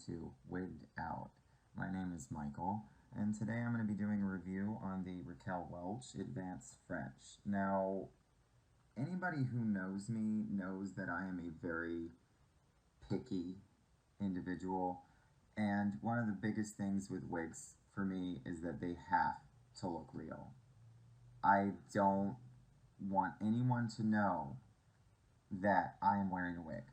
to Wigged Out. My name is Michael, and today I'm going to be doing a review on the Raquel Welch Advanced French. Now, anybody who knows me knows that I am a very picky individual, and one of the biggest things with wigs for me is that they have to look real. I don't want anyone to know that I am wearing a wig.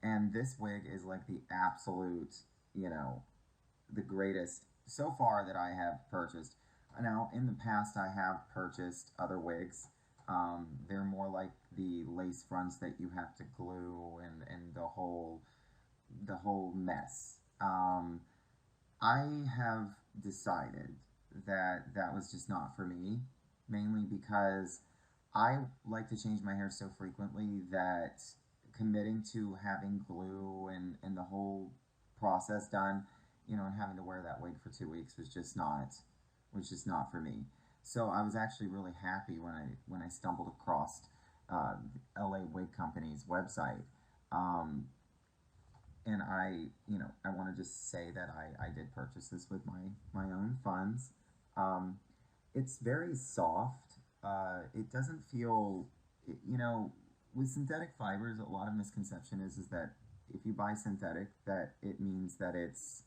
And this wig is like the absolute, the greatest so far that I have purchased. Now, in the past, I have purchased other wigs. They're more like the lace fronts that you have to glue and the whole mess. I have decided that that was just not for me, mainly because I like to change my hair so frequently that committing to having glue and the whole process done, and having to wear that wig for 2 weeks was just not for me. So I was actually really happy when I stumbled across LA Wig Company's website. Um, and I want to just say that I did purchase this with my own funds. Um, it's very soft. It doesn't feel, with synthetic fibers, a lot of misconception is that if you buy synthetic, that it means that it's,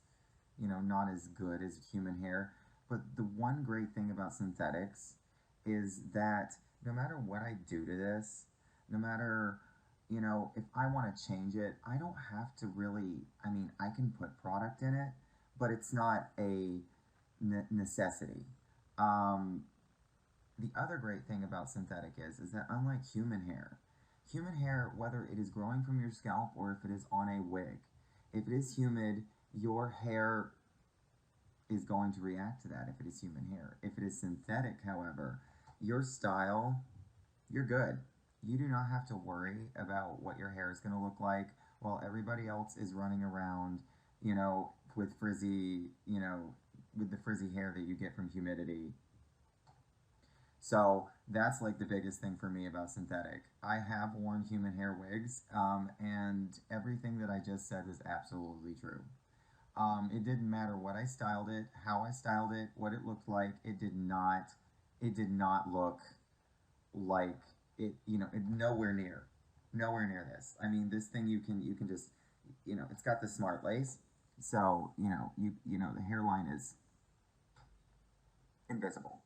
not as good as human hair. But the one great thing about synthetics is that no matter what I do to this, no matter, if I want to change it, I don't have to really, I can put product in it, but it's not a necessity. Um, the other great thing about synthetic is that unlike human hair, whether it is growing from your scalp or if it is on a wig, if it is humid, your hair is going to react to that if it is human hair. If it is synthetic, however, your style, you're good. You do not have to worry about what your hair is going to look like while everybody else is running around, with frizzy, with the frizzy hair that you get from humidity. So that's like the biggest thing for me about synthetic. I have worn human hair wigs, and everything that I just said was absolutely true. It didn't matter what I styled it, how I styled it, what it looked like. It did not look like nowhere near this. I mean, this thing you can just, it's got the smart lace, so the hairline is invisible.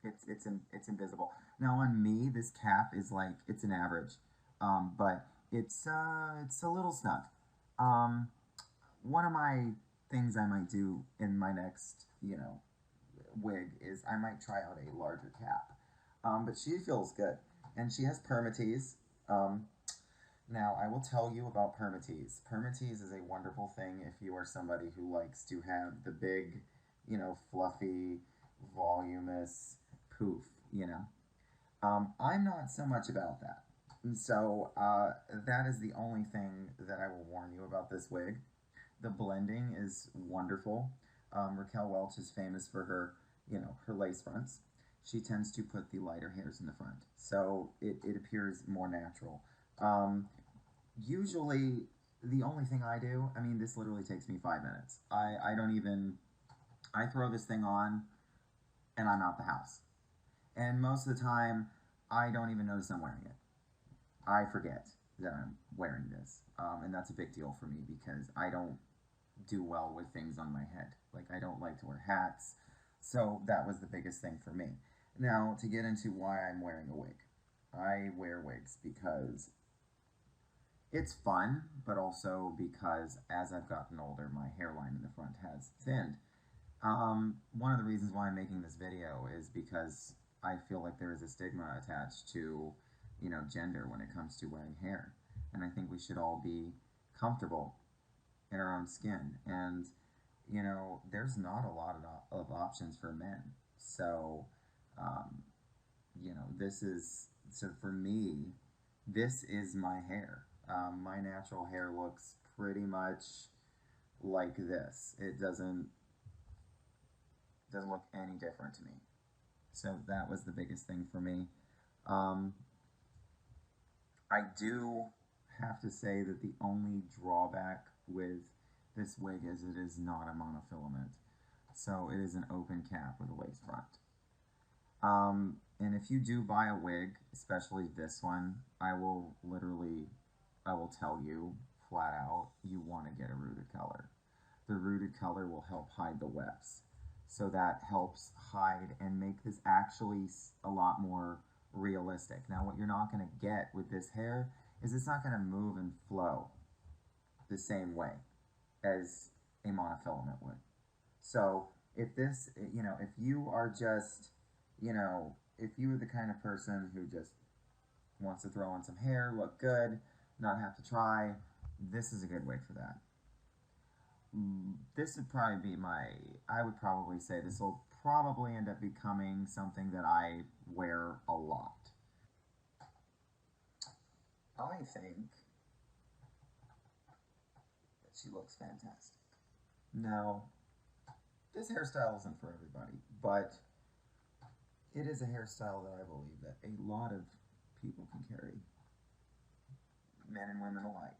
It's invisible. Now on me, this cap is like it's an average, but it's a little snug. Um, One of my things I might do in my next wig is I might try out a larger cap. But she feels good, and she has permatease. Um, Now I will tell you about permatease. Permatease is a wonderful thing if you are somebody who likes to have the big, fluffy, voluminous poof. I'm not so much about that. And so that is the only thing that I will warn you about this wig. The blending is wonderful. Raquel Welch is famous for her lace fronts. She tends to put the lighter hairs in the front, so it appears more natural. Um, Usually, the only thing I do, this literally takes me 5 minutes. I don't even, I throw this thing on and I'm out the house. And most of the time, I don't even notice I'm wearing it. I forget that I'm wearing this. And that's a big deal for me because I don't do well with things on my head. Like, I don't like to wear hats. So that was the biggest thing for me. Now, to get into why I'm wearing a wig. I wear wigs because it's fun, but also because as I've gotten older, my hairline in the front has thinned. One of the reasons why I'm making this video is because I feel like there is a stigma attached to, gender when it comes to wearing hair. And I think we should all be comfortable in our own skin. And, there's not a lot of options for men. So, um, so for me, this is my hair. My natural hair looks pretty much like this. It doesn't look any different to me. So that was the biggest thing for me. Um, I do have to say that the only drawback with this wig is it is not a monofilament. So it is an open cap with a lace front. And if you do buy a wig, especially this one, I will tell you flat out, you want to get a rooted color. The rooted color will help hide the wefts. So that helps hide and make this actually a lot more realistic. Now, what you're not going to get with this hair is it's not going to move and flow the same way as a monofilament would. So if this, if you are just, if you are the kind of person who just wants to throw on some hair, look good, not have to try, this is a good wig for that. This would probably be I would probably say this will probably end up becoming something that I wear a lot. I think that she looks fantastic. Now, this hairstyle isn't for everybody, but it is a hairstyle that I believe that a lot of people can carry, men and women alike.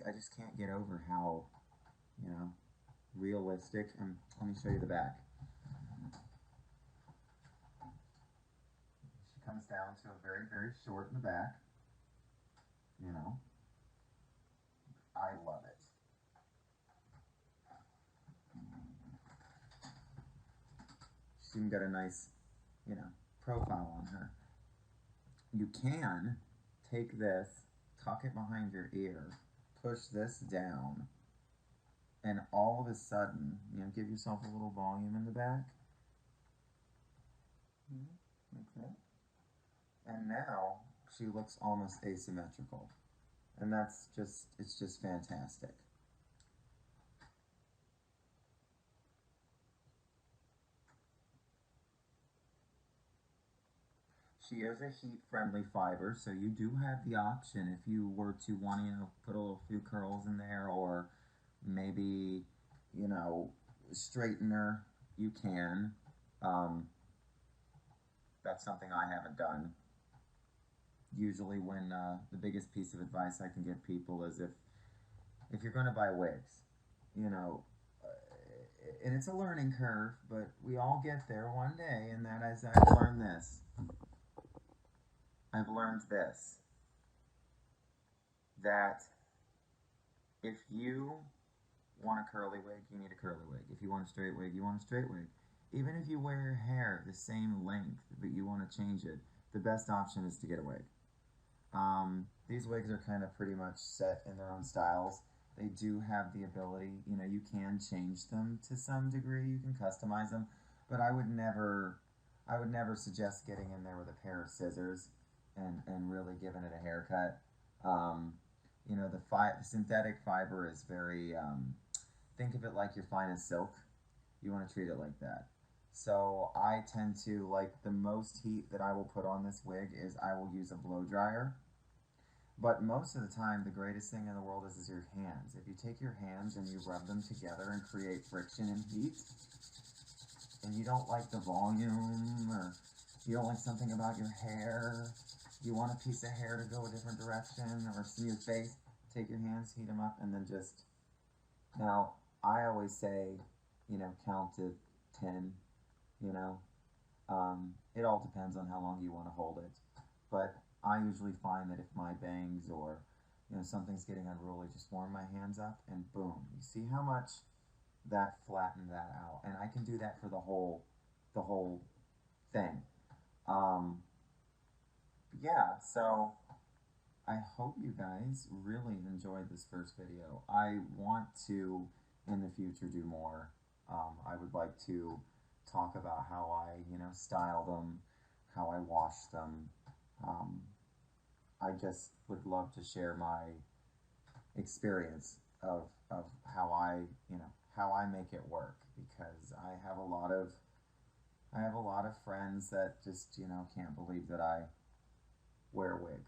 I just can't get over how, realistic. And let me show you the back. She comes down to a very, very short in the back. I love it. She's even got a nice, profile on her. You can take this, tuck it behind your ear, push this down, and all of a sudden, give yourself a little volume in the back. Like that. And now she looks almost asymmetrical. And it's just fantastic. She is a heat-friendly fiber, so you do have the option if you were to want to, put a little few curls in there, or maybe, straighten her, you can. That's something I haven't done. Usually when, the biggest piece of advice I can give people is if you're going to buy wigs, and it's a learning curve, but we all get there one day, and that is I've learned this. I've learned this, that if you want a curly wig, you need a curly wig. If you want a straight wig, you want a straight wig. Even if you wear your hair the same length, but you want to change it, the best option is to get a wig. These wigs are kind of pretty much set in their own styles. They do have the ability, you can change them to some degree, you can customize them, but I would never suggest getting in there with a pair of scissors and really giving it a haircut. The synthetic fiber is very, think of it like your finest silk. You want to treat it like that. So I tend to, like, the most heat that I will put on this wig is I will use a blow dryer. But most of the time, the greatest thing in the world is your hands. If you take your hands and you rub them together and create friction and heat, and you don't like the volume, or you don't like something about your hair, you want a piece of hair to go a different direction, or see your face, take your hands, heat them up, and then just... Now, I always say, count to 10, It all depends on how long you want to hold it. But I usually find that if my bangs or, something's getting unruly, just warm my hands up, and boom. You see how much that flattened that out? And I can do that for the whole thing. Yeah, so I hope you guys really enjoyed this first video. I want to, in the future, do more. I would like to talk about how I, style them, how I wash them. I just would love to share my experience of how how I make it work, because I have a lot of friends that just, can't believe that I wear a wig,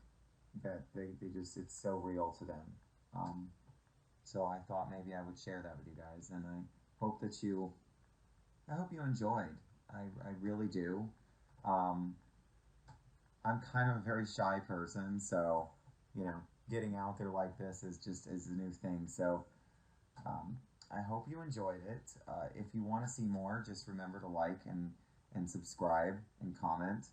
that they just, it's so real to them. So I thought maybe I would share that with you guys, and I hope you enjoyed. I really do. I'm kind of a very shy person, so, getting out there like this is a new thing. So I hope you enjoyed it. If you want to see more, just remember to like and subscribe and comment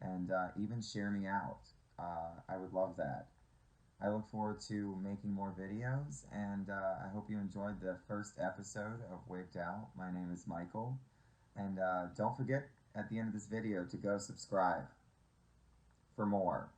and even share me out. I would love that. I look forward to making more videos, and I hope you enjoyed the first episode of Wigged Out. My name is Michael, and don't forget at the end of this video to go subscribe for more.